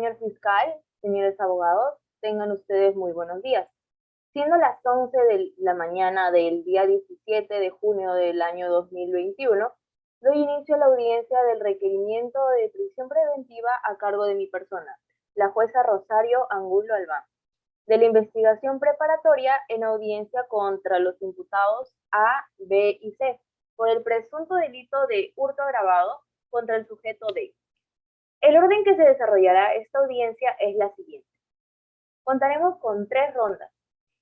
Señor fiscal, señores abogados, tengan ustedes muy buenos días. Siendo las 11 de la mañana del día 17 de junio del año 2021, doy inicio a la audiencia del requerimiento de prisión preventiva a cargo de mi persona, la jueza Rosario Angulo Albán, de la investigación preparatoria en audiencia contra los imputados A, B y C por el presunto delito de hurto agravado contra el sujeto D. El orden que se desarrollará esta audiencia es la siguiente. Contaremos con 3 rondas,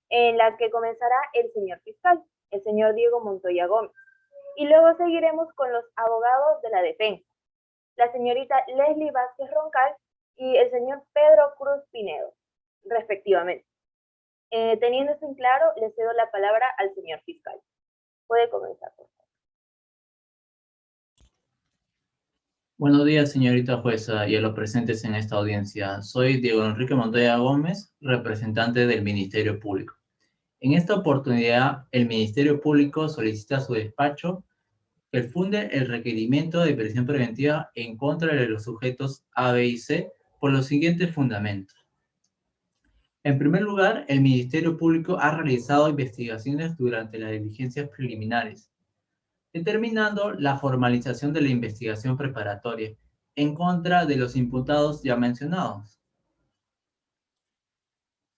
en la que comenzará el señor fiscal, el señor Diego Montoya Gómez, y luego seguiremos con los abogados de la defensa, la señorita Leslie Vázquez Roncal y el señor Pedro Cruz Pinedo, respectivamente. Teniendo esto en claro, le cedo la palabra al señor fiscal. Puede comenzar, por favor. Buenos días, señorita jueza, y a los presentes en esta audiencia. Soy Diego Enrique Montoya Gómez, representante del Ministerio Público. En esta oportunidad, el Ministerio Público solicita a su despacho que funde el requerimiento de prisión preventiva en contra de los sujetos A, B y C por los siguientes fundamentos. En primer lugar, el Ministerio Público ha realizado investigaciones durante las diligencias preliminares, determinando la formalización de la investigación preparatoria en contra de los imputados ya mencionados.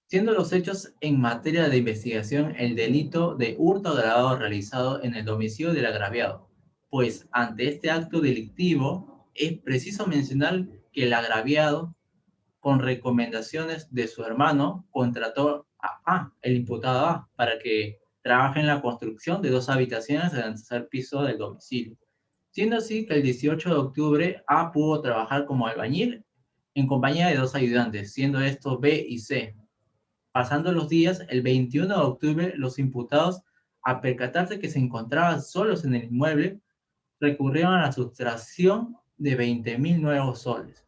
Siendo los hechos en materia de investigación el delito de hurto agravado realizado en el domicilio del agraviado, pues ante este acto delictivo es preciso mencionar que el agraviado, con recomendaciones de su hermano, contrató a el imputado A, para que trabaje en la construcción de 2 habitaciones en el tercer piso del domicilio. Siendo así que el 18 de octubre A pudo trabajar como albañil en compañía de 2 ayudantes, siendo estos B y C. Pasando los días, el 21 de octubre, los imputados, al percatarse que se encontraban solos en el inmueble, recurrieron a la sustracción de 20.000 nuevos soles,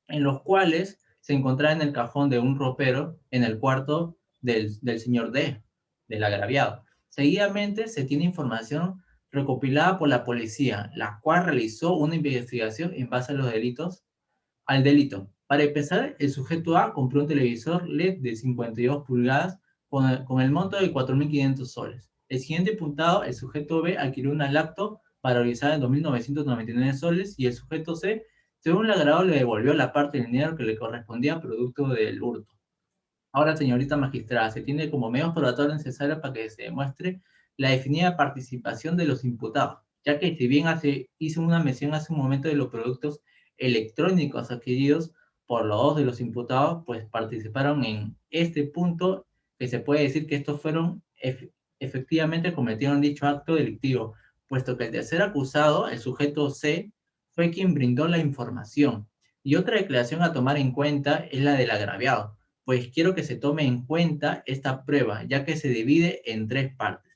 en los cuales se encontraba en el cajón de un ropero en el cuarto del señor D, del agraviado. Seguidamente se tiene información recopilada por la policía, la cual realizó una investigación en base a los delitos, al delito. Para empezar, el sujeto A compró un televisor LED de 52 pulgadas con el monto de 4.500 soles. El siguiente imputado, el sujeto B, adquirió una laptop valorizada en 2.999 soles y el sujeto C, según el agravado, le devolvió la parte del dinero que le correspondía producto del hurto. Ahora, señorita magistrada, se tiene como medios probatorios necesarios para que se demuestre la definida participación de los imputados, ya que si bien hizo una mención hace un momento de los productos electrónicos adquiridos por los 2 de los imputados, pues participaron en este punto, que se puede decir que estos fueron efectivamente cometieron dicho acto delictivo, puesto que el tercer acusado, el sujeto C, fue quien brindó la información. Y otra declaración a tomar en cuenta es la del agraviado, pues quiero que se tome en cuenta esta prueba, ya que se divide en 3 partes.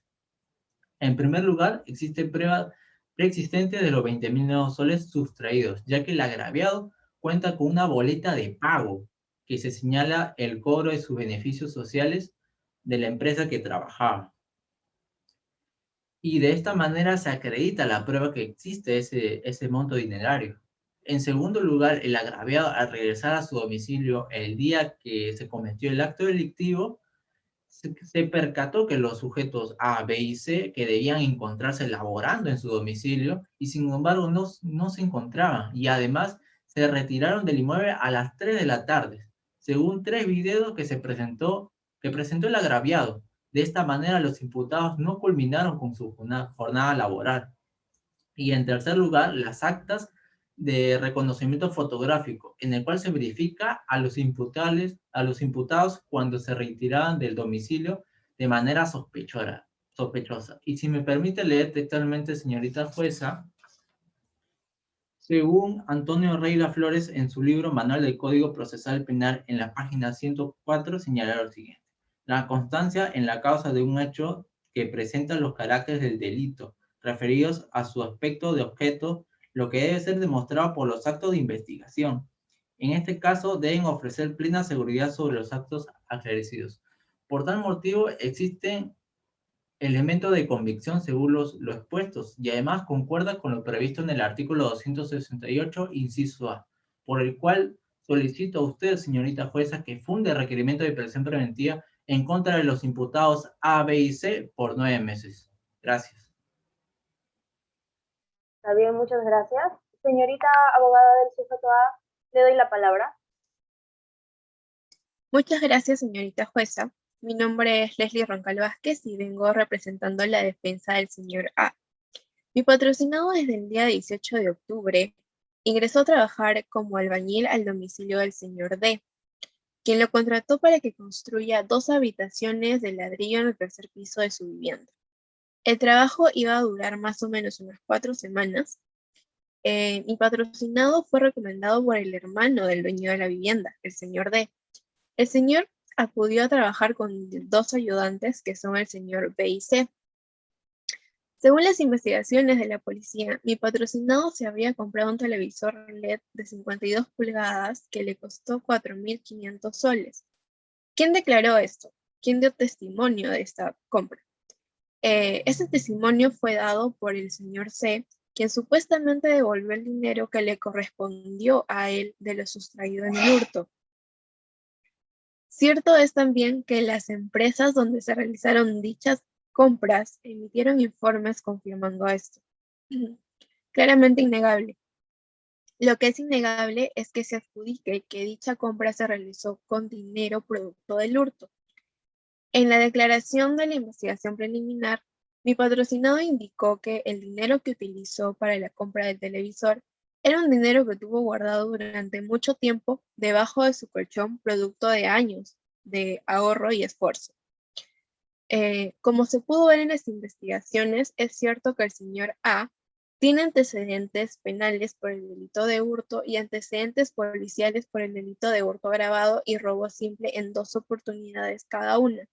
En primer lugar, existe prueba preexistente de los 20.000 nuevos soles sustraídos, ya que el agraviado cuenta con una boleta de pago que se señala el cobro de sus beneficios sociales de la empresa que trabajaba. Y de esta manera se acredita la prueba que existe ese monto dinerario. En segundo lugar, el agraviado, al regresar a su domicilio el día que se cometió el acto delictivo, se percató que los sujetos A, B y C, que debían encontrarse laborando en su domicilio, y sin embargo no se encontraban, y además se retiraron del inmueble a las 3 de la tarde, según 3 videos que presentó el agraviado. De esta manera, los imputados no culminaron con su jornada laboral. Y en tercer lugar, las actas de reconocimiento fotográfico, en el cual se verifica a los imputados cuando se retiraban del domicilio de manera sospechosa. Y si me permite leer textualmente, señorita jueza, según Antonio Reina Flores en su libro Manual del Código Procesal Penal, en la página 104, señala lo siguiente: la constancia en la causa de un hecho que presenta los caracteres del delito referidos a su aspecto de objeto, lo que debe ser demostrado por los actos de investigación. En este caso, deben ofrecer plena seguridad sobre los actos aclarecidos. Por tal motivo, existen elementos de convicción según los expuestos, y además concuerda con lo previsto en el artículo 268, inciso A, por el cual solicito a usted, señorita jueza, que funde el requerimiento de prisión preventiva en contra de los imputados A, B y C por 9 meses. Gracias. Está bien, muchas gracias. Señorita abogada del sujeto A, le doy la palabra. Muchas gracias, señorita jueza. Mi nombre es Leslie Roncal Vázquez y vengo representando la defensa del señor A. Mi patrocinado desde el día 18 de octubre ingresó a trabajar como albañil al domicilio del señor D, quien lo contrató para que construya 2 habitaciones de ladrillo en el tercer piso de su vivienda. El trabajo iba a durar más o menos unas 4 semanas. Mi patrocinado fue recomendado por el hermano del dueño de la vivienda, el señor D. El señor acudió a trabajar con 2 ayudantes, que son el señor B y C. Según las investigaciones de la policía, mi patrocinado se había comprado un televisor LED de 52 pulgadas que le costó 4.500 soles. ¿Quién declaró esto? ¿Quién dio testimonio de esta compra? Ese testimonio fue dado por el señor C, quien supuestamente devolvió el dinero que le correspondió a él de lo sustraído en el hurto. Cierto es también que las empresas donde se realizaron dichas compras emitieron informes confirmando esto. Claramente innegable. Lo que es innegable es que se adjudique que dicha compra se realizó con dinero producto del hurto. En la declaración de la investigación preliminar, mi patrocinado indicó que el dinero que utilizó para la compra del televisor era un dinero que tuvo guardado durante mucho tiempo debajo de su colchón, producto de años de ahorro y esfuerzo. Como se pudo ver en las investigaciones, es cierto que el señor A tiene antecedentes penales por el delito de hurto y antecedentes policiales por el delito de hurto agravado y robo simple en 2 oportunidades cada una.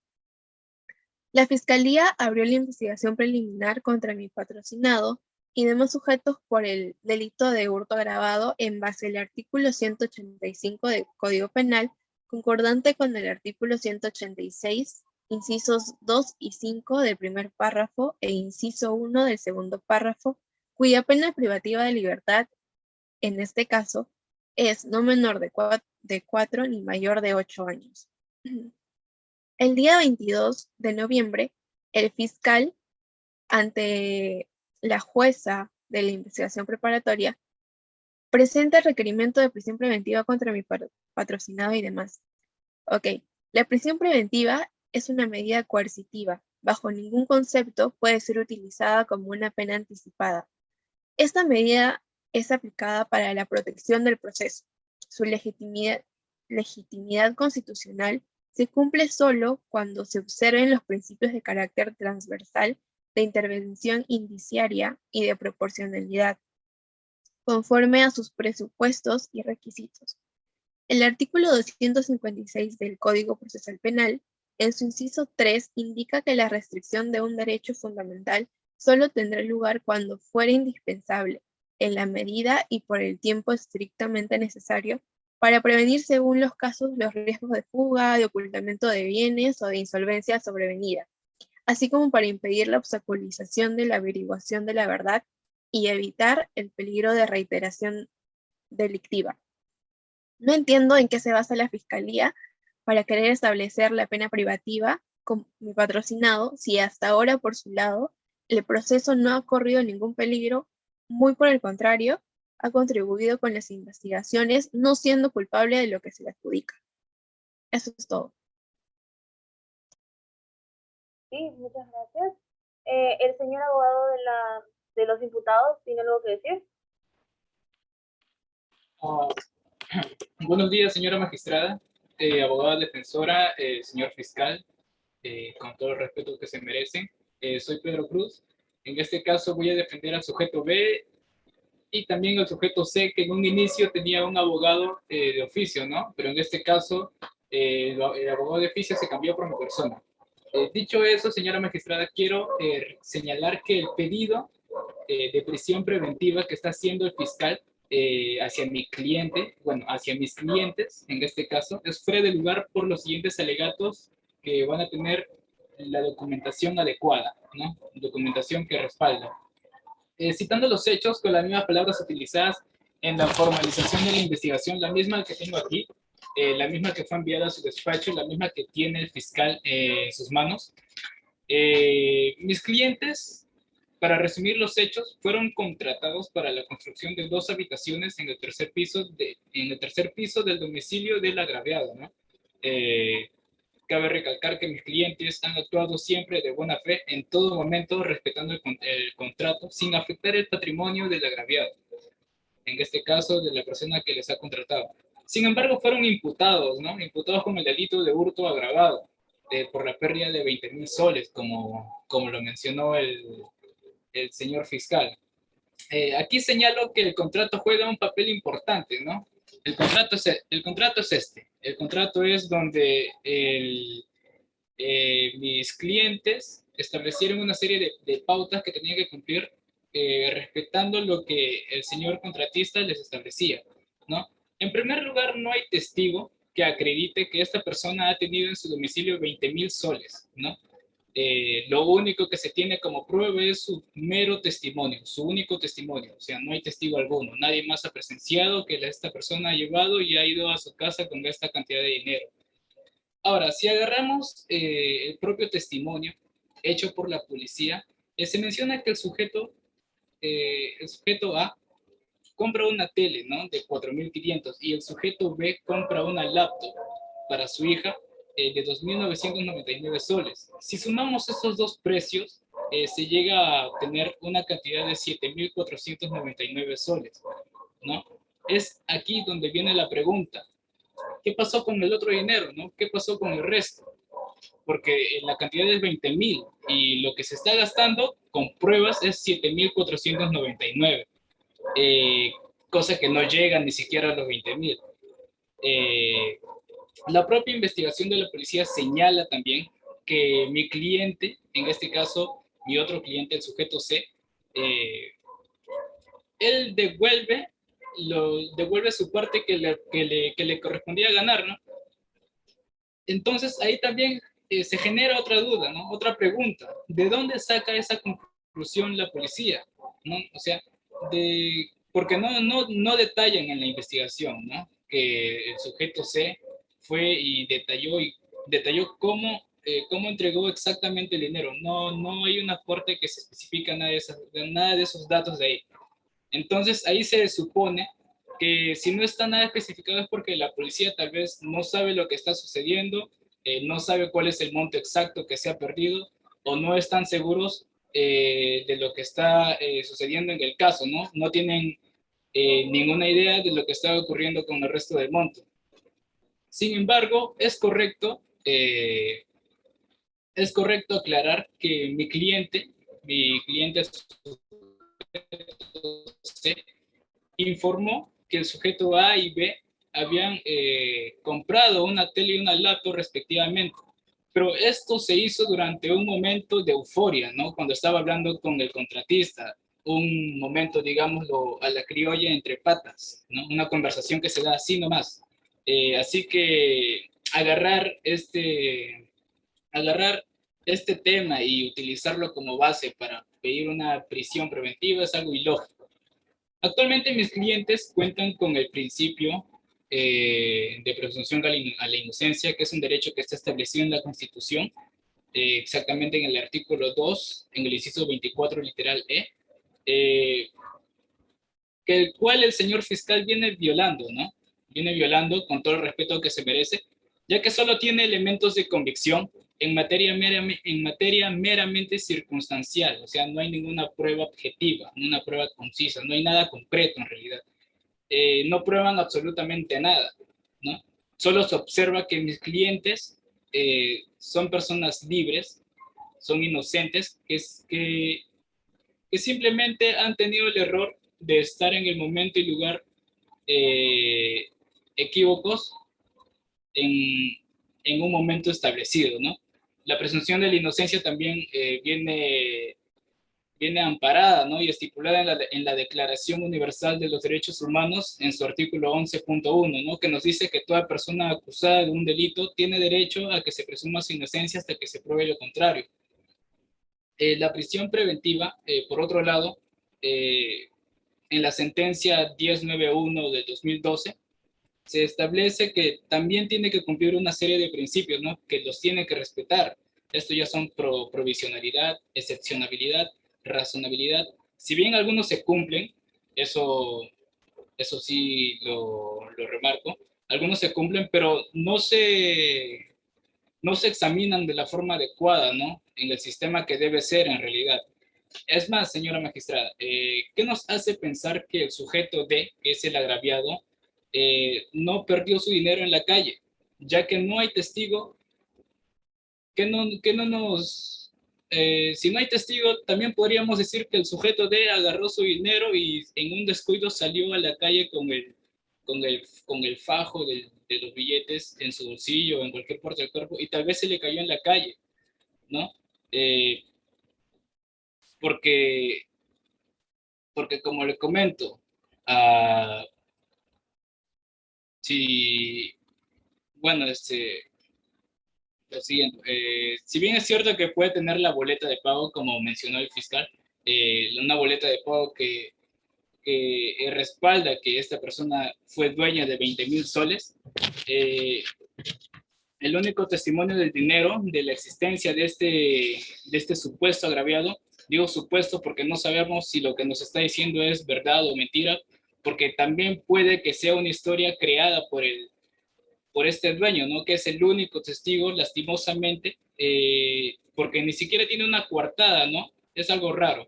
La Fiscalía abrió la investigación preliminar contra mi patrocinado y demás sujetos por el delito de hurto agravado en base al artículo 185 del Código Penal, concordante con el artículo 186, incisos 2 y 5 del primer párrafo e inciso 1 del segundo párrafo, cuya pena privativa de libertad, en este caso, es no menor de 4 ni mayor de 8 años. El día 22 de noviembre, el fiscal, ante la jueza de la investigación preparatoria, presenta el requerimiento de prisión preventiva contra mi patrocinado y demás. Ok, la prisión preventiva es una medida coercitiva. Bajo ningún concepto puede ser utilizada como una pena anticipada. Esta medida es aplicada para la protección del proceso. Su legitimidad constitucional se cumple solo cuando se observen los principios de carácter transversal, de intervención indiciaria y de proporcionalidad, conforme a sus presupuestos y requisitos. El artículo 256 del Código Procesal Penal, en su inciso 3, indica que la restricción de un derecho fundamental solo tendrá lugar cuando fuera indispensable, en la medida y por el tiempo estrictamente necesario, para prevenir según los casos los riesgos de fuga, de ocultamiento de bienes o de insolvencia sobrevenida, así como para impedir la obstaculización de la averiguación de la verdad y evitar el peligro de reiteración delictiva. No entiendo en qué se basa la Fiscalía para querer establecer la pena privativa con mi patrocinado si hasta ahora, por su lado, el proceso no ha corrido ningún peligro, muy por el contrario, ha contribuido con las investigaciones, no siendo culpable de lo que se le adjudica. Eso es todo. Sí, muchas gracias. El señor abogado de los imputados tiene algo que decir. Buenos días, señora magistrada, abogada defensora, señor fiscal, con todo el respeto que se merecen. Soy Pedro Cruz. En este caso voy a defender al sujeto B y también al sujeto C, que en un inicio tenía un abogado de oficio, ¿no? Pero en este caso el abogado de oficio se cambió por mi persona. Dicho eso, señora magistrada, quiero señalar que el pedido de prisión preventiva que está haciendo el fiscal hacia mi cliente, bueno, hacia mis clientes, en este caso, es fuera de lugar por los siguientes alegatos que van a tener la documentación adecuada, ¿no? Documentación que respalda. Citando los hechos con las mismas palabras utilizadas en la formalización de la investigación, la misma que tengo aquí, la misma que fue enviada a su despacho, la misma que tiene el fiscal en sus manos. Mis clientes, para resumir los hechos, fueron contratados para la construcción de 2 habitaciones en el tercer piso del domicilio del agraviado, ¿no? Cabe recalcar que mis clientes han actuado siempre de buena fe, en todo momento respetando el contrato, sin afectar el patrimonio del agraviado, en este caso de la persona que les ha contratado. Sin embargo, fueron imputados, ¿no? Imputados con el delito de hurto agravado, por la pérdida de 20.000 soles, como lo mencionó el señor fiscal. Aquí señalo que el contrato juega un papel importante, ¿no? El contrato es este. El contrato es donde mis clientes establecieron una serie de pautas que tenían que cumplir, respetando lo que el señor contratista les establecía, ¿no? En primer lugar, no hay testigo que acredite que esta persona ha tenido en su domicilio 20.000 soles, ¿no? Lo único que se tiene como prueba es su mero testimonio, su único testimonio. O sea, no hay testigo alguno. Nadie más ha presenciado que esta persona ha llevado y ha ido a su casa con esta cantidad de dinero. Ahora, si agarramos el propio testimonio hecho por la policía, se menciona que el sujeto A compra una tele, ¿no? De 4.500 y el sujeto B compra una laptop para su hija de 2.999 soles. Si sumamos esos dos precios, se llega a obtener una cantidad de 7.499 soles, ¿no? Es aquí donde viene la pregunta. ¿Qué pasó con el otro dinero, no? ¿Qué pasó con el resto? Porque la cantidad es 20.000 y lo que se está gastando con pruebas es 7.499, cosa que no llega ni siquiera a los 20.000. La propia investigación de la policía señala también que mi cliente, en este caso mi otro cliente, el sujeto C, él devuelve su parte que le correspondía ganar, ¿no? Entonces ahí también se genera otra duda, ¿no? Otra pregunta. ¿De dónde saca esa conclusión la policía? ¿No? O sea, porque no detallan en la investigación, ¿no? Que el sujeto C fue y detalló cómo entregó exactamente el dinero. No hay una parte que se especifica nada de esos datos de ahí. Entonces ahí se supone que si no está nada especificado es porque la policía tal vez no sabe lo que está sucediendo, no sabe cuál es el monto exacto que se ha perdido o no están seguros de lo que está sucediendo en el caso, ¿no? No tienen ninguna idea de lo que está ocurriendo con el resto del monto. Sin embargo, es correcto aclarar que mi cliente C, informó que el sujeto A y B habían comprado una tele y una laptop respectivamente. Pero esto se hizo durante un momento de euforia, ¿no? Cuando estaba hablando con el contratista, un momento, digámoslo, a la criolla entre patas, ¿no? Una conversación que se da así nomás. Así que agarrar este tema y utilizarlo como base para pedir una prisión preventiva es algo ilógico. Actualmente mis clientes cuentan con el principio de presunción a la inocencia, que es un derecho que está establecido en la Constitución, exactamente en el artículo 2, en el inciso 24, literal E, que el cual el señor fiscal viene violando, ¿no? Viene violando con todo el respeto que se merece, ya que solo tiene elementos de convicción en materia meramente circunstancial, o sea, no hay ninguna prueba objetiva, una prueba concisa, no hay nada concreto en realidad. No prueban absolutamente nada, ¿no? Solo se observa que mis clientes son personas libres, son inocentes, que simplemente han tenido el error de estar en el momento y lugar equívocos en un momento establecido, ¿no? La presunción de la inocencia también viene amparada, ¿no? Y estipulada en la Declaración Universal de los Derechos Humanos en su artículo 11.1, ¿no? Que nos dice que toda persona acusada de un delito tiene derecho a que se presuma su inocencia hasta que se pruebe lo contrario. La prisión preventiva, por otro lado, en la sentencia 1091 de 2012, se establece que también tiene que cumplir una serie de principios, ¿no? Que los tiene que respetar. Estos ya son provisionalidad, excepcionabilidad, razonabilidad. Si bien algunos se cumplen, eso sí lo remarco, algunos se cumplen, pero no se examinan de la forma adecuada, ¿no? En el sistema que debe ser en realidad. Es más, señora magistrada, ¿qué nos hace pensar que el sujeto D, que es el agraviado, no perdió su dinero en la calle? Ya que no hay testigo, que no nos... si no hay testigo, también podríamos decir que el sujeto D agarró su dinero y en un descuido salió a la calle con el fajo de los billetes en su bolsillo o en cualquier parte del cuerpo y tal vez se le cayó en la calle, ¿no? Eh, porque, porque como le comento, ah, si, bueno, lo siguiente, si bien es cierto que puede tener la boleta de pago, como mencionó el fiscal, una boleta de pago que respalda que esta persona fue dueña de 20,000 soles, el único testimonio del dinero, de la existencia de este supuesto agraviado, digo supuesto porque no sabemos si lo que nos está diciendo es verdad o mentira, porque también puede que sea una historia creada por este dueño, ¿no? Que es el único testigo, lastimosamente, porque ni siquiera tiene una coartada, ¿no? Es algo raro.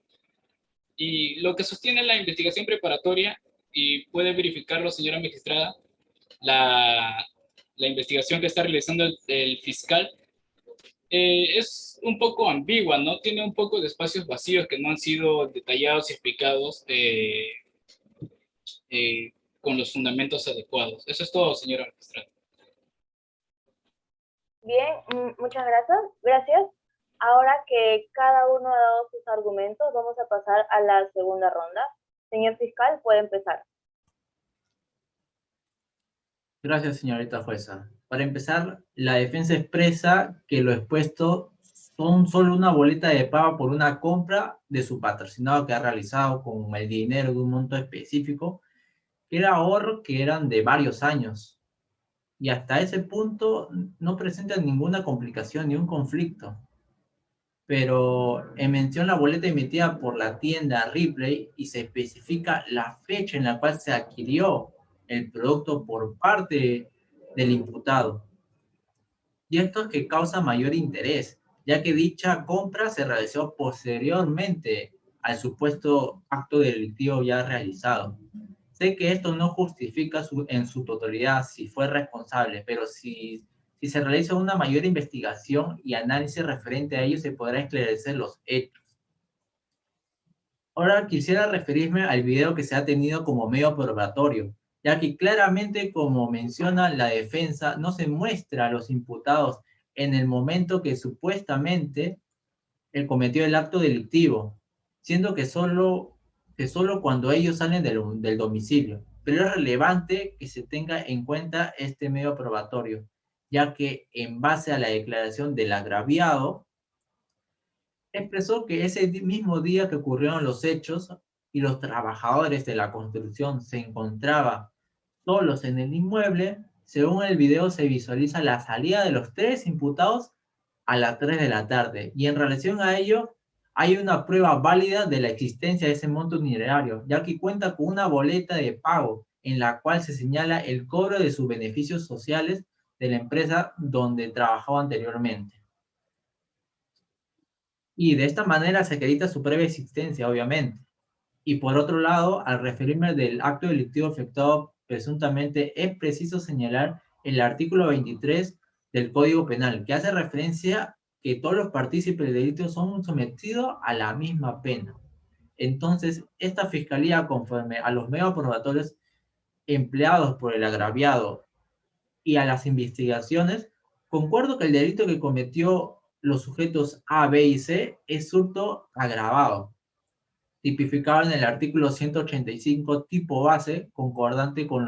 Y lo que sostiene la investigación preparatoria, y puede verificarlo, señora magistrada, la, la investigación que está realizando el fiscal, es un poco ambigua, ¿no? Tiene un poco de espacios vacíos que no han sido detallados y explicados con los fundamentos adecuados. Eso es todo, señora magistrada. Bien, muchas gracias. Gracias. Ahora que cada uno ha dado sus argumentos, vamos a pasar a la segunda ronda. Señor fiscal, puede empezar. Gracias, señorita jueza. Para empezar, la defensa expresa que lo expuesto son solo una boleta de pago por una compra de su patrocinado que ha realizado con el dinero de un monto específico, que era ahorro que eran de varios años. Y hasta ese punto no presenta ninguna complicación ni un conflicto. Pero en mención la boleta emitida por la tienda Ripley y se especifica la fecha en la cual se adquirió el producto por parte del imputado. Y esto es que causa mayor interés, ya que dicha compra se realizó posteriormente al supuesto acto delictivo ya realizado. Sé que esto no justifica en su totalidad si fue responsable, pero si se realiza una mayor investigación y análisis referente a ello, se podrá esclarecer los hechos. Ahora quisiera referirme al video que se ha tenido como medio probatorio, ya que claramente, como menciona la defensa, no se muestra a los imputados en el momento que supuestamente él cometió el acto delictivo, siendo que solo cuando ellos salen del domicilio. Pero es relevante que se tenga en cuenta este medio probatorio, ya que en base a la declaración del agraviado, expresó que ese mismo día que ocurrieron los hechos y los trabajadores de la construcción se encontraban solos en el inmueble, según el video se visualiza la salida de los 3 imputados a las 3 de la tarde. Y en relación a ello, hay una prueba válida de la existencia de ese monto dinerario, ya que cuenta con una boleta de pago en la cual se señala el cobro de sus beneficios sociales de la empresa donde trabajaba anteriormente. Y de esta manera se acredita su previa existencia, obviamente. Y por otro lado, al referirme del acto delictivo efectuado presuntamente, es preciso señalar el artículo 23 del Código Penal, que hace referencia que todos los partícipes del delito son sometidos a la misma pena. Entonces, esta fiscalía, conforme a los medios probatorios empleados por el agraviado y a las investigaciones, concuerdo que el delito que cometió los sujetos A, B y C es hurto agravado, tipificado en el artículo 185 tipo base, concordante con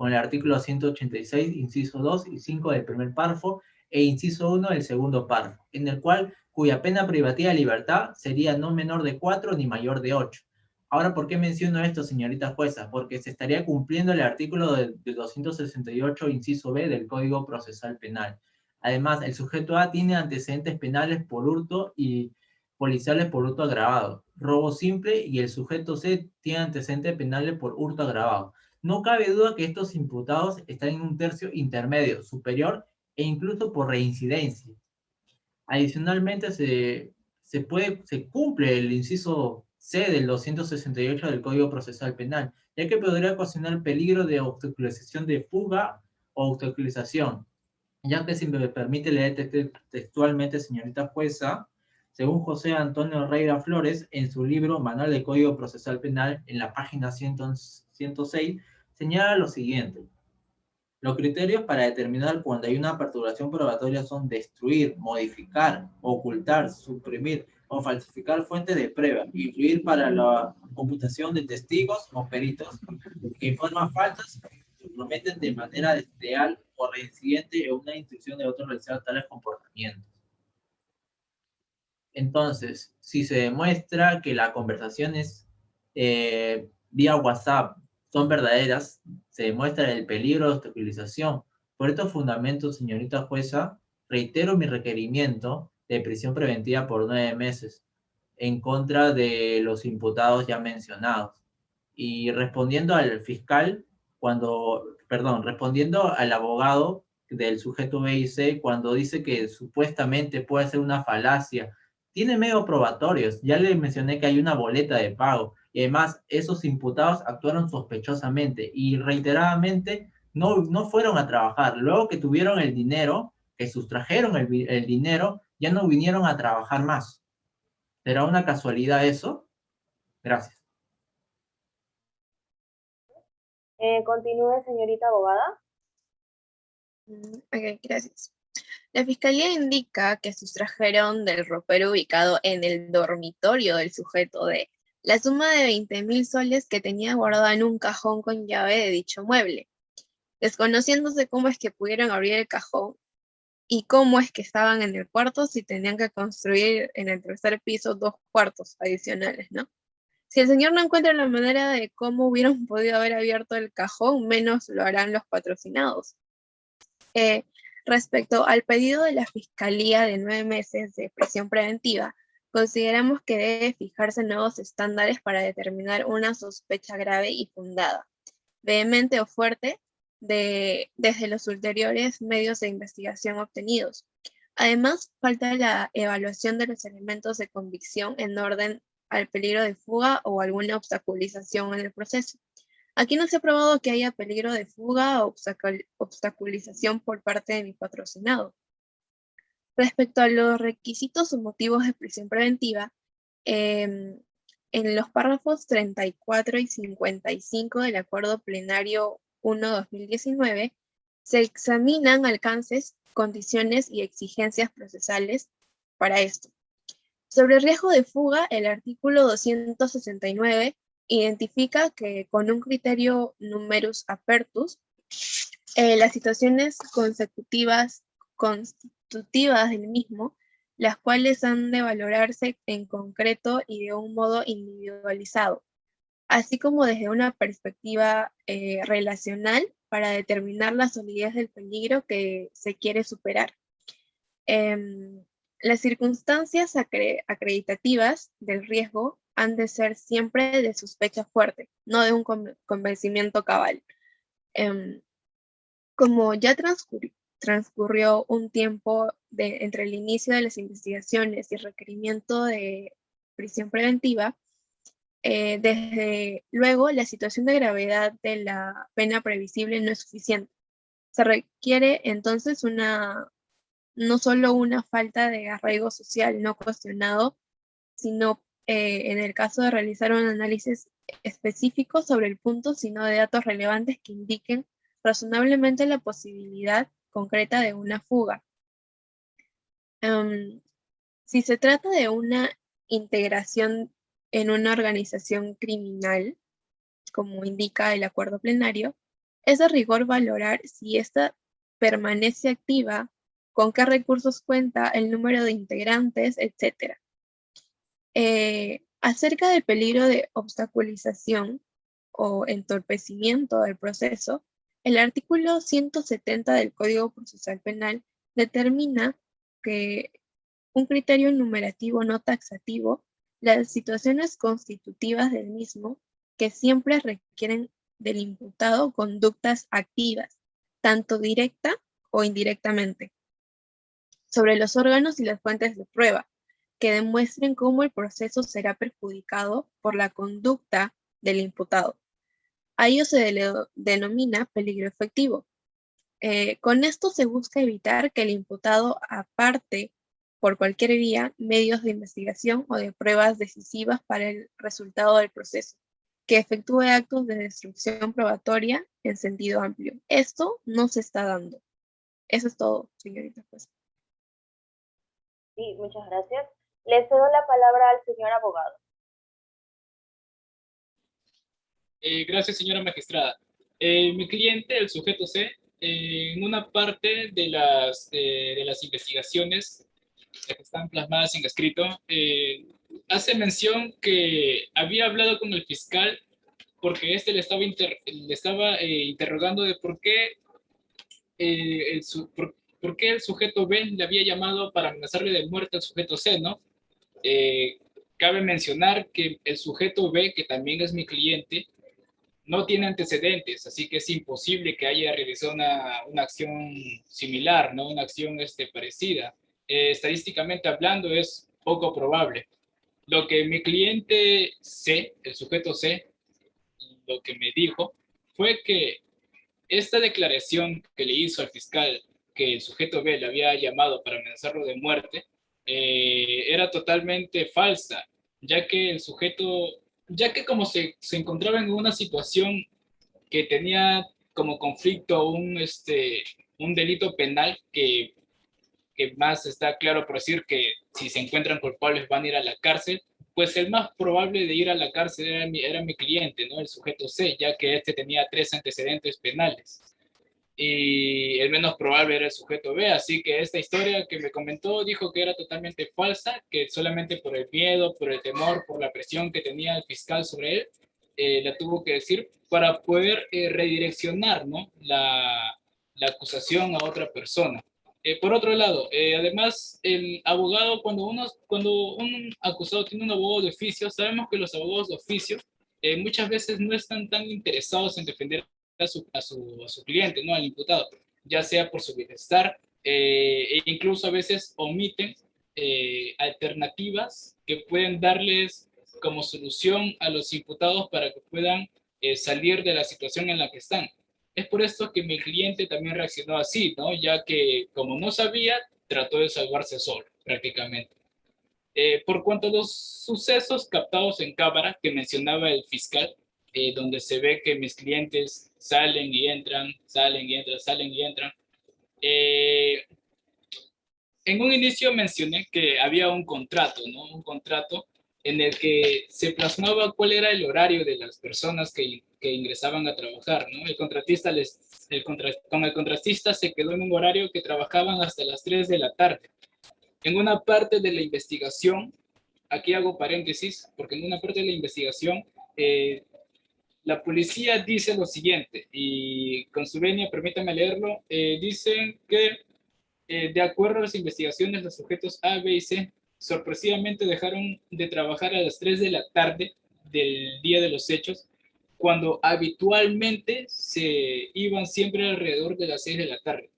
el artículo 186, inciso 2 y 5 del primer párrafo, e inciso 1 del segundo párrafo, en el cual cuya pena privativa de libertad sería no menor de 4 ni mayor de 8. Ahora, ¿por qué menciono esto, señorita jueza? Porque se estaría cumpliendo el artículo del 268, inciso B del Código Procesal Penal. Además, el sujeto A tiene antecedentes penales por hurto y policiales por hurto agravado, robo simple, y el sujeto C tiene antecedentes penales por hurto agravado. No cabe duda que estos imputados están en un tercio intermedio, superior e incluso por reincidencia. Adicionalmente, se cumple el inciso C del 268 del Código Procesal Penal, ya que podría ocasionar peligro de obstaculización de fuga o obstaculización, ya que si me permite leer textualmente, señorita jueza, según José Antonio Reira Flores, en su libro Manual del Código Procesal Penal, en la página 106, señala lo siguiente. Los criterios para determinar cuando hay una perturbación probatoria son destruir, modificar, ocultar, suprimir o falsificar fuentes de prueba, influir para la computación de testigos o peritos que informan faltas, comprometen de manera desleal o reincidente en una instrucción de otro realizar tales comportamientos. Entonces, si se demuestra que las conversaciones vía WhatsApp son verdaderas, se demuestra el peligro de obstaculización. Por estos fundamentos, señorita jueza, reitero mi requerimiento de prisión preventiva por 9 meses en contra de los imputados ya mencionados. Y respondiendo al fiscal, respondiendo al abogado del sujeto B y C, cuando dice que supuestamente puede ser una falacia, tiene medios probatorios. Ya le mencioné que hay una boleta de pago. Y además, esos imputados actuaron sospechosamente y reiteradamente no fueron a trabajar. Luego que tuvieron el dinero, que sustrajeron el dinero, ya no vinieron a trabajar más. ¿Será una casualidad eso? Gracias. Continúe, señorita abogada. Ok, gracias. La fiscalía indica que sustrajeron del ropero ubicado en el dormitorio del sujeto D la suma de 20.000 soles que tenía guardada en un cajón con llave de dicho mueble. Desconociéndose cómo es que pudieron abrir el cajón y cómo es que estaban en el cuarto si tenían que construir en el tercer piso 2 cuartos adicionales, ¿no? Si el señor no encuentra la manera de cómo hubieran podido haber abierto el cajón, menos lo harán los patrocinados. Respecto al pedido de la Fiscalía de 9 meses de prisión preventiva, consideramos que debe fijarse nuevos estándares para determinar una sospecha grave y fundada, vehemente o fuerte, desde los ulteriores medios de investigación obtenidos. Además, falta la evaluación de los elementos de convicción en orden al peligro de fuga o alguna obstaculización en el proceso. Aquí no se ha probado que haya peligro de fuga o obstaculización por parte de mi patrocinado. Respecto a los requisitos o motivos de prisión preventiva, en los párrafos 34 y 55 del Acuerdo Plenario 1/2019, se examinan alcances, condiciones y exigencias procesales para esto. Sobre el riesgo de fuga, el artículo 269 identifica que con un criterio numerus apertus, las situaciones constitutivas del mismo, las cuales han de valorarse en concreto y de un modo individualizado, así como desde una perspectiva relacional para determinar la solidez del peligro que se quiere superar. Las circunstancias acreditativas del riesgo han de ser siempre de sospecha fuerte, no de un convencimiento cabal. Como ya transcurrió un tiempo entre el inicio de las investigaciones y el requerimiento de prisión preventiva, desde luego la situación de gravedad de la pena previsible no es suficiente. Se requiere entonces no solo una falta de arraigo social no cuestionado, sino en el caso de realizar un análisis específico sobre el punto, sino de datos relevantes que indiquen razonablemente la posibilidad concreta de una fuga. Si se trata de una integración en una organización criminal, como indica el acuerdo plenario, es de rigor valorar si ésta permanece activa, con qué recursos cuenta, el número de integrantes, etc. Acerca del peligro de obstaculización o entorpecimiento del proceso, el artículo 170 del Código Procesal Penal determina que un criterio enumerativo no taxativo las situaciones constitutivas del mismo que siempre requieren del imputado conductas activas, tanto directa o indirectamente, sobre los órganos y las fuentes de prueba, que demuestren cómo el proceso será perjudicado por la conducta del imputado. A ello se denomina peligro efectivo. Con esto se busca evitar que el imputado aparte por cualquier vía medios de investigación o de pruebas decisivas para el resultado del proceso, que efectúe actos de destrucción probatoria en sentido amplio. Esto no se está dando. Eso es todo, señorita jueza. Sí, muchas gracias. Le cedo la palabra al señor abogado. Gracias, señora magistrada. Mi cliente, el sujeto C, en una parte de las investigaciones que están plasmadas en escrito, hace mención que había hablado con el fiscal porque este le estaba interrogando de por qué el sujeto B le había llamado para amenazarle de muerte al sujeto C, ¿no? Eh, Cabe mencionar que el sujeto B, que también es mi cliente, no tiene antecedentes, así que es imposible que haya realizado una acción similar, ¿no? Una acción parecida. Estadísticamente hablando, es poco probable. Lo que mi cliente C, el sujeto C, lo que me dijo fue que esta declaración que le hizo al fiscal que el sujeto B le había llamado para amenazarlo de muerte era totalmente falsa, ya que como se encontraba en una situación que tenía como conflicto un delito penal que más está claro por decir que si se encuentran culpables van a ir a la cárcel, pues el más probable de ir a la cárcel era mi cliente, ¿no? El sujeto C, ya que este tenía 3 antecedentes penales. Y el menos probable era el sujeto B, así que esta historia que me comentó dijo que era totalmente falsa, que solamente por el miedo, por el temor, por la presión que tenía el fiscal sobre él, la tuvo que decir para poder redireccionar, ¿no? la acusación a otra persona. Por otro lado, además, el abogado, cuando un acusado tiene un abogado de oficio, sabemos que los abogados de oficio muchas veces no están tan interesados en defender a su cliente, ¿no? Al imputado, ya sea por su bienestar, e incluso a veces omiten alternativas que pueden darles como solución a los imputados para que puedan salir de la situación en la que están. Es por esto que mi cliente también reaccionó así, ¿no? Ya que como no sabía, trató de salvarse solo, prácticamente. Por cuanto a los sucesos captados en cámara que mencionaba el fiscal, donde se ve que mis clientes salen y entran, salen y entran, salen y entran, en un inicio mencioné que había un contrato, ¿no? Un contrato en el que se plasmaba cuál era el horario de las personas que ingresaban a trabajar, ¿no? Con el contratista se quedó en un horario que trabajaban hasta las 3 de la tarde. En una parte de la investigación, aquí hago paréntesis, porque en una parte de la investigación, la policía dice lo siguiente, y con su venia, permítame leerlo, dicen que de acuerdo a las investigaciones, los sujetos A, B y C sorpresivamente dejaron de trabajar a las 3 de la tarde del día de los hechos, cuando habitualmente se iban siempre alrededor de las 6 de la tarde.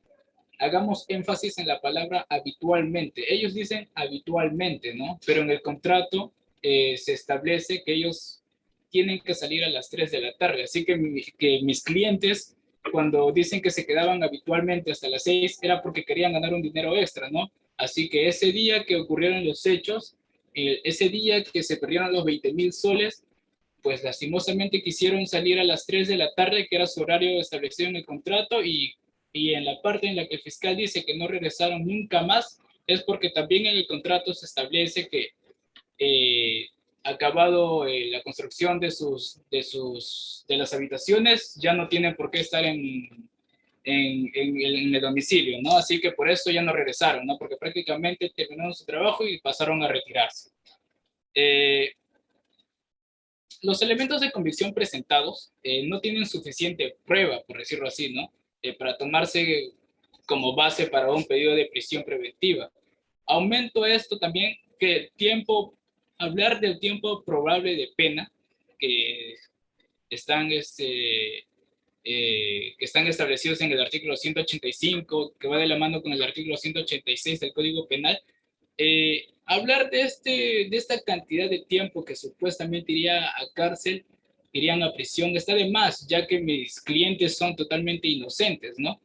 Hagamos énfasis en la palabra habitualmente. Ellos dicen habitualmente, ¿no? Pero en el contrato se establece que ellos tienen que salir a las 3 de la tarde. Así que mis clientes, cuando dicen que se quedaban habitualmente hasta las 6, era porque querían ganar un dinero extra, ¿no? Así que ese día que ocurrieron los hechos, ese día que se perdieron los 20,000 soles, pues lastimosamente quisieron salir a las 3 de la tarde, que era su horario establecido en el contrato, y en la parte en la que el fiscal dice que no regresaron nunca más, es porque también en el contrato se establece que acabado la construcción de las habitaciones, ya no tienen por qué estar en el domicilio, ¿no? Así que por eso ya no regresaron, ¿no? Porque prácticamente terminaron su trabajo y pasaron a retirarse. los elementos de convicción presentados no tienen suficiente prueba, por decirlo así, ¿no? Para tomarse como base para un pedido de prisión preventiva. Aumento esto también que el tiempo, hablar del tiempo probable de pena que están, que están establecidos en el artículo 185, que va de la mano con el artículo 186 del Código Penal. Hablar de esta cantidad de tiempo que supuestamente iría a cárcel, irían a prisión, está de más, ya que mis clientes son totalmente inocentes, ¿no?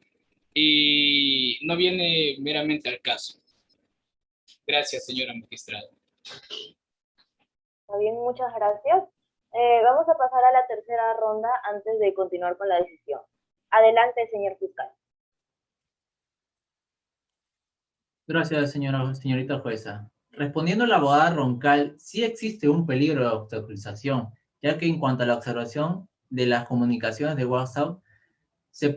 Y no viene meramente al caso. Gracias, señora magistrada. Está bien, muchas gracias. Vamos a pasar a la tercera ronda antes de continuar con la decisión. Adelante, señor fiscal. Gracias, señorita jueza. Respondiendo a la abogada Roncal, sí existe un peligro de obstaculización, ya que en cuanto a la observación de las comunicaciones de WhatsApp, se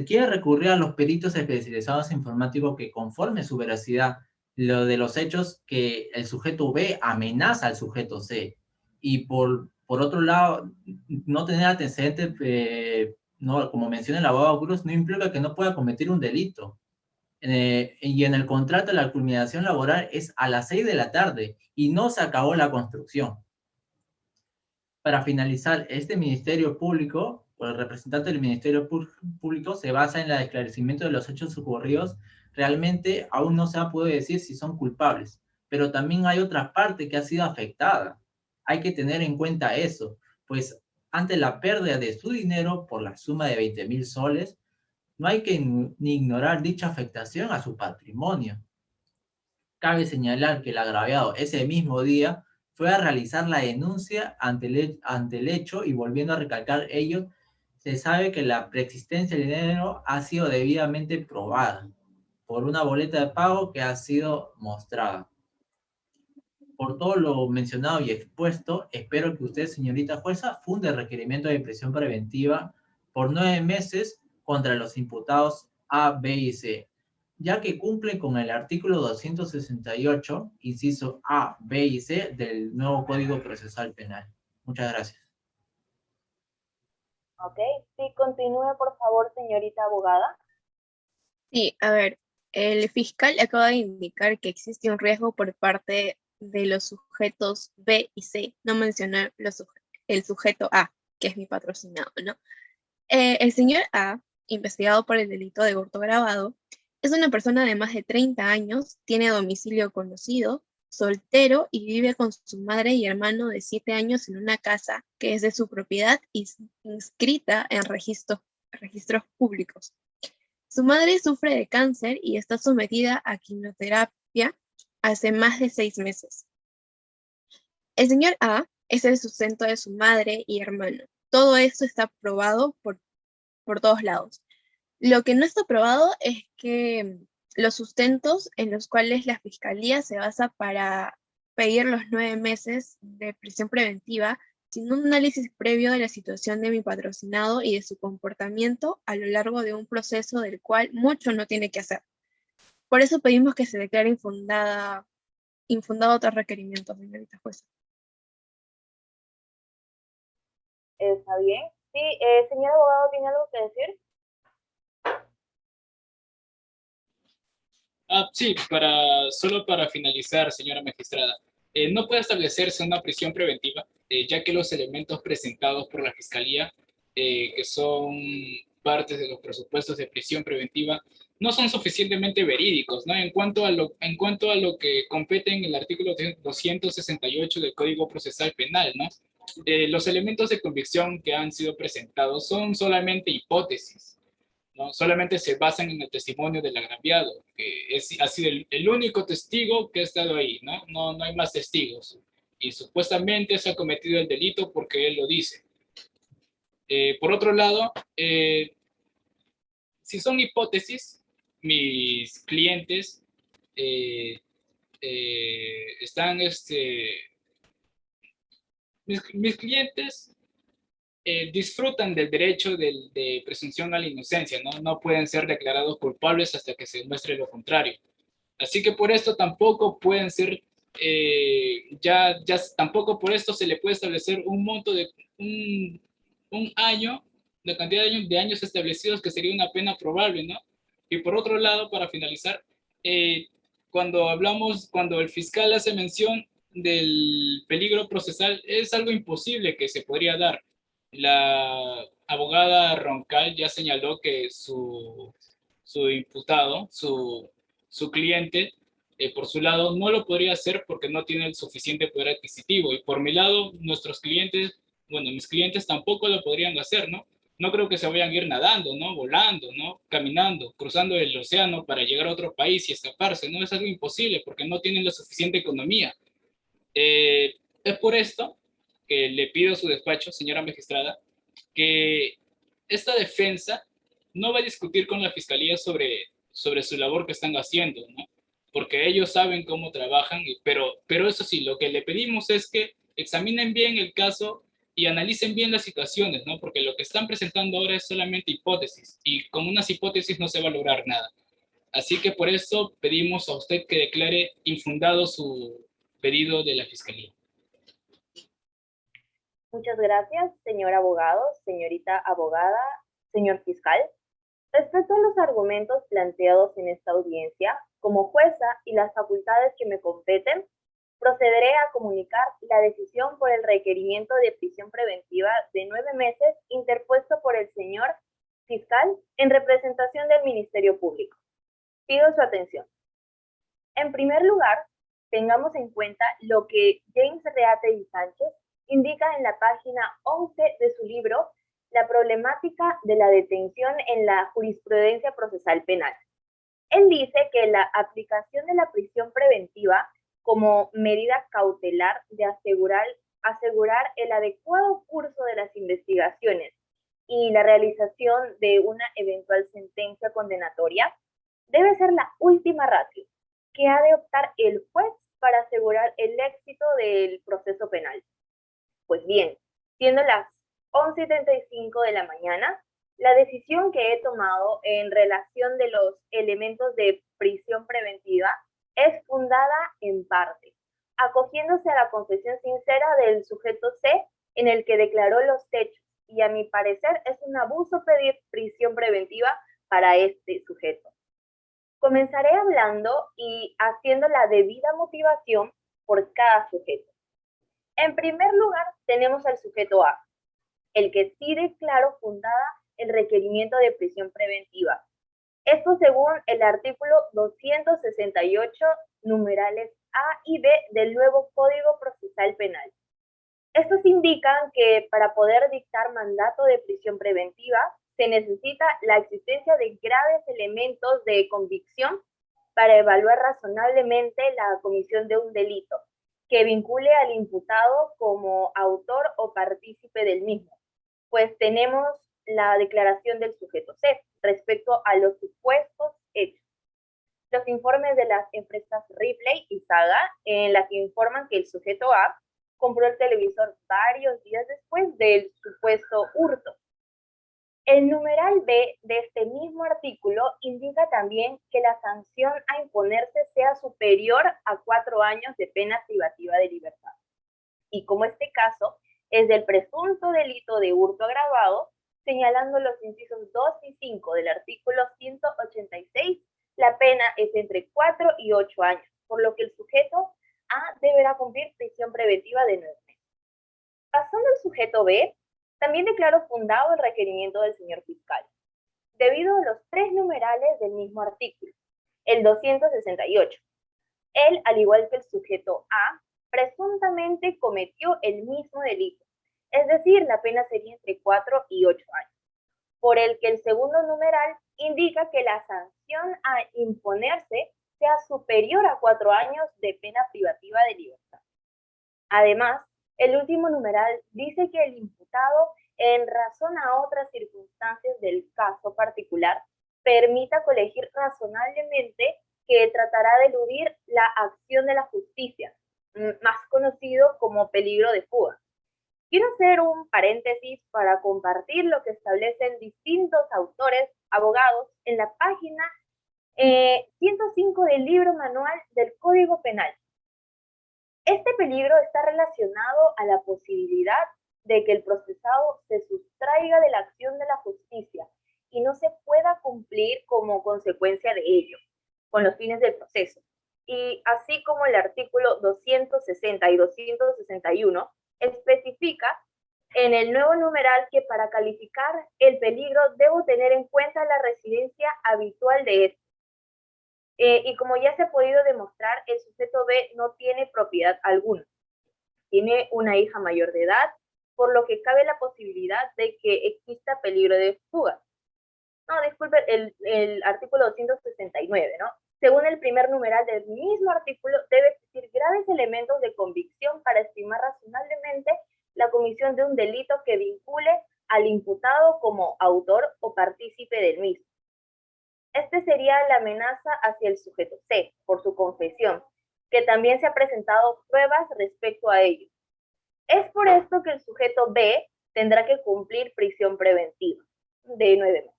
quiere recurrir a los peritos especializados informáticos que conforme su veracidad, lo de los hechos que el sujeto B amenaza al sujeto C. Y por otro lado, no tener antecedentes, no, como menciona el abogado Cruz, no implica que no pueda cometer un delito. Y en el contrato la culminación laboral es a las 6 de la tarde y no se acabó la construcción. Para finalizar, este Ministerio Público, o el representante del Ministerio Público, se basa en el esclarecimiento de los hechos ocurridos. Realmente aún no se ha podido decir si son culpables, pero también hay otra parte que ha sido afectada. Hay que tener en cuenta eso, pues ante la pérdida de su dinero por la suma de 20.000 soles, no hay que ni ignorar dicha afectación a su patrimonio. Cabe señalar que el agraviado ese mismo día fue a realizar la denuncia ante el hecho, y volviendo a recalcar ello, se sabe que la preexistencia del dinero ha sido debidamente probada por una boleta de pago que ha sido mostrada. Por todo lo mencionado y expuesto, espero que usted, señorita jueza, funde el requerimiento de prisión preventiva por 9 meses contra los imputados A, B y C, ya que cumplen con el artículo 268, inciso A, B y C del nuevo Código Procesal Penal. Muchas gracias. Ok, sí, continúe, por favor, señorita abogada. Sí, a ver, el fiscal acaba de indicar que existe un riesgo por parte de los sujetos B y C, no mencionar el sujeto A, que es mi patrocinado, ¿no? El señor A, investigado por el delito de hurto agravado, es una persona de más de 30 años, tiene domicilio conocido, soltero y vive con su madre y hermano de 7 años en una casa que es de su propiedad y inscrita en registros públicos. Su madre sufre de cáncer y está sometida a quimioterapia hace más de 6 meses. El señor A es el sustento de su madre y hermano. Todo esto está probado por todos lados. Lo que no está probado es que los sustentos en los cuales la fiscalía se basa para pedir los 9 meses de prisión preventiva, sin un análisis previo de la situación de mi patrocinado y de su comportamiento a lo largo de un proceso del cual mucho no tiene que hacer. Por eso pedimos que se declare infundado otro requerimiento, señorita jueza. Está bien. Sí, señor abogado, ¿tiene algo que decir? Sí, solo para finalizar, señora magistrada, no puede establecerse una prisión preventiva, ya que los elementos presentados por la Fiscalía, que son partes de los presupuestos de prisión preventiva, no son suficientemente verídicos, ¿no? En cuanto a lo que compete en el artículo 268 del Código Procesal Penal, ¿no? Los elementos de convicción que han sido presentados son solamente hipótesis, ¿no? Solamente se basan en el testimonio del agraviado, que ha sido el único testigo que ha estado ahí, ¿no? No hay más testigos. Y supuestamente se ha cometido el delito porque él lo dice. Por otro lado, si son hipótesis, mis clientes están, mis clientes disfrutan del derecho de presunción a la inocencia, ¿no? No pueden ser declarados culpables hasta que se demuestre lo contrario. Así que por esto tampoco pueden ser ya tampoco por esto se le puede establecer un monto de un año, la cantidad de años establecidos que sería una pena probable, ¿no? Y por otro lado, para finalizar, cuando el fiscal hace mención del peligro procesal, es algo imposible que se podría dar. La abogada Roncal ya señaló que su imputado, su cliente, por su lado, no lo podría hacer porque no tiene el suficiente poder adquisitivo. Y por mi lado, nuestros clientes, bueno, mis clientes tampoco lo podrían hacer, ¿no? No creo que se vayan a ir nadando, ¿no? Volando, ¿no? Caminando, cruzando el océano para llegar a otro país y escaparse, ¿no? Es algo imposible porque no tienen la suficiente economía. Es por esto que le pido a su despacho, señora magistrada, que esta defensa no va a discutir con la fiscalía sobre su labor que están haciendo, ¿no? Porque ellos saben cómo trabajan, pero eso sí, lo que le pedimos es que examinen bien el caso y analicen bien las situaciones, ¿no? Porque lo que están presentando ahora es solamente hipótesis, y con unas hipótesis no se va a lograr nada. Así que por eso pedimos a usted que declare infundado su pedido de la fiscalía. Muchas gracias, señor abogado, señorita abogada, señor fiscal. Respecto a los argumentos planteados en esta audiencia, como jueza y las facultades que me competen, procederé a comunicar la decisión por el requerimiento de prisión preventiva de 9 meses interpuesto por el señor fiscal en representación del Ministerio Público. Pido su atención. En primer lugar, tengamos en cuenta lo que James Reate Sánchez indica en la página 11 de su libro La problemática de la detención en la jurisprudencia procesal penal. Él dice que la aplicación de la prisión preventiva como medida cautelar de asegurar el adecuado curso de las investigaciones y la realización de una eventual sentencia condenatoria debe ser la última ratio que ha de optar el juez para asegurar el éxito del proceso penal. Pues bien, siendo las 11:35 de la mañana, la decisión que he tomado en relación de los elementos de prisión preventiva es fundada en parte, acogiéndose a la confesión sincera del sujeto C en el que declaró los hechos, y a mi parecer es un abuso pedir prisión preventiva para este sujeto. Comenzaré hablando y haciendo la debida motivación por cada sujeto. En primer lugar, tenemos al sujeto A, el que sí declaró fundada el requerimiento de prisión preventiva. Esto según el artículo 268, numerales A y B del nuevo Código Procesal Penal. Estos indican que para poder dictar mandato de prisión preventiva se necesita la existencia de graves elementos de convicción para evaluar razonablemente la comisión de un delito que vincule al imputado como autor o partícipe del mismo. Pues tenemos la declaración del sujeto C respecto a los supuestos hechos. Los informes de las empresas Ripley y Saga, en la que informan que el sujeto A compró el televisor varios días después del supuesto hurto. El numeral B de este mismo artículo indica también que la sanción a imponerse sea superior a 4 años de pena privativa de libertad. Y como este caso es del presunto delito de hurto agravado, señalando los incisos 2 y 5 del artículo 186, la pena es entre 4 y 8 años, por lo que el sujeto A deberá cumplir prisión preventiva de 9 meses. Pasando al sujeto B, también declaró fundado el requerimiento del señor fiscal, debido a los 3 numerales del mismo artículo, el 268. Él, al igual que el sujeto A, presuntamente cometió el mismo delito, es decir, la pena sería entre 4 y 8 años, por el que el segundo numeral indica que la sanción a imponerse sea superior a 4 años de pena privativa de libertad. Además, el último numeral dice que el imputado, en razón a otras circunstancias del caso particular, permita colegir razonablemente que tratará de eludir la acción de la justicia, más conocido como peligro de fuga. Quiero hacer un paréntesis para compartir lo que establecen distintos autores, abogados, en la página 105 del libro manual del Código Penal. Este peligro está relacionado a la posibilidad de que el procesado se sustraiga de la acción de la justicia y no se pueda cumplir como consecuencia de ello, con los fines del proceso. Y así como el artículo 260 y 261 especifica en el nuevo numeral que para calificar el peligro debo tener en cuenta la residencia habitual de este. Y como ya se ha podido demostrar, el sujeto B no tiene propiedad alguna. Tiene una hija mayor de edad, por lo que cabe la posibilidad de que exista peligro de fuga. No, disculpe, el artículo 269, ¿no? Según el primer numeral del mismo artículo, debe existir graves elementos de convicción para estimar razonablemente la comisión de un delito que vincule al imputado como autor o partícipe del mismo. Este sería la amenaza hacia el sujeto C, por su confesión, que también se ha presentado pruebas respecto a ello. Es por esto que el sujeto B tendrá que cumplir prisión preventiva de 9 meses.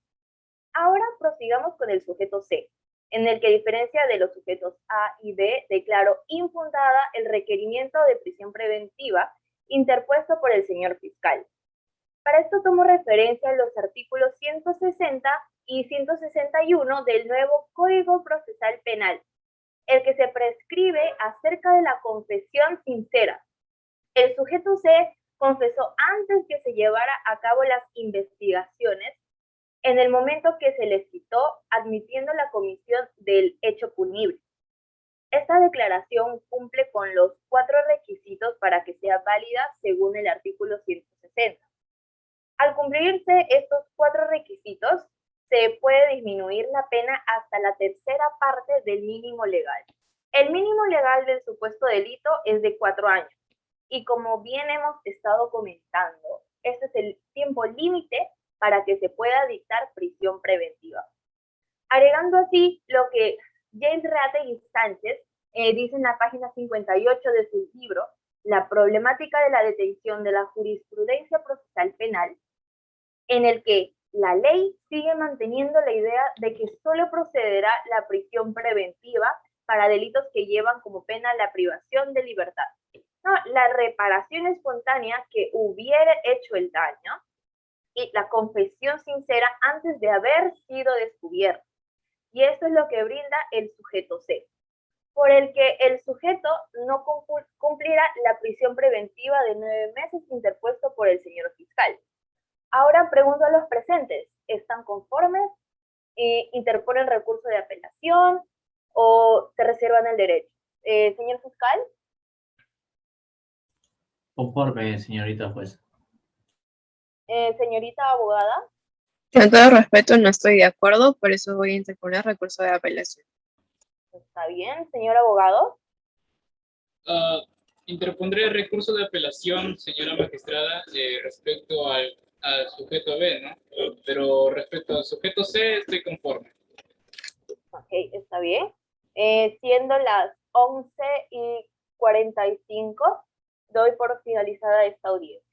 Ahora prosigamos con el sujeto C, en el que, a diferencia de los sujetos A y B, declaró infundada el requerimiento de prisión preventiva interpuesto por el señor fiscal. Para esto tomo referencia a los artículos 160 y 161 del nuevo Código Procesal Penal, el que se prescribe acerca de la confesión sincera. El sujeto C confesó antes que se llevara a cabo las investigaciones, en el momento que se le citó, admitiendo la comisión del hecho punible. Esta declaración cumple con los 4 requisitos para que sea válida según el artículo 160. Al cumplirse estos 4 requisitos, se puede disminuir la pena hasta la tercera parte del mínimo legal. El mínimo legal del supuesto delito es de 4 años. Y como bien hemos estado comentando, este es el tiempo límite para que se pueda dictar prisión preventiva. Agregando así lo que James Reategui Sánchez dice en la página 58 de su libro, La problemática de la detención de la jurisprudencia procesal penal, en el que la ley sigue manteniendo la idea de que solo procederá la prisión preventiva para delitos que llevan como pena la privación de libertad. No, la reparación espontánea que hubiera hecho el daño y la confesión sincera antes de haber sido descubierto. Y esto es lo que brinda el sujeto C, por el que el sujeto no cumplirá la prisión preventiva de 9 meses interpuesto por el señor fiscal. Ahora pregunto a los presentes, ¿están conformes? ¿Interponen recurso de apelación o se reservan el derecho? Señor fiscal. Conforme, señorita juez. Señorita abogada. Con todo respeto, no estoy de acuerdo, por eso voy a interponer recurso de apelación. Está bien, señor abogado. Interpondré recurso de apelación, señora magistrada, respecto al sujeto B, ¿no? Pero respecto al sujeto C, estoy conforme. Ok, está bien. Siendo las 11:45, doy por finalizada esta audiencia.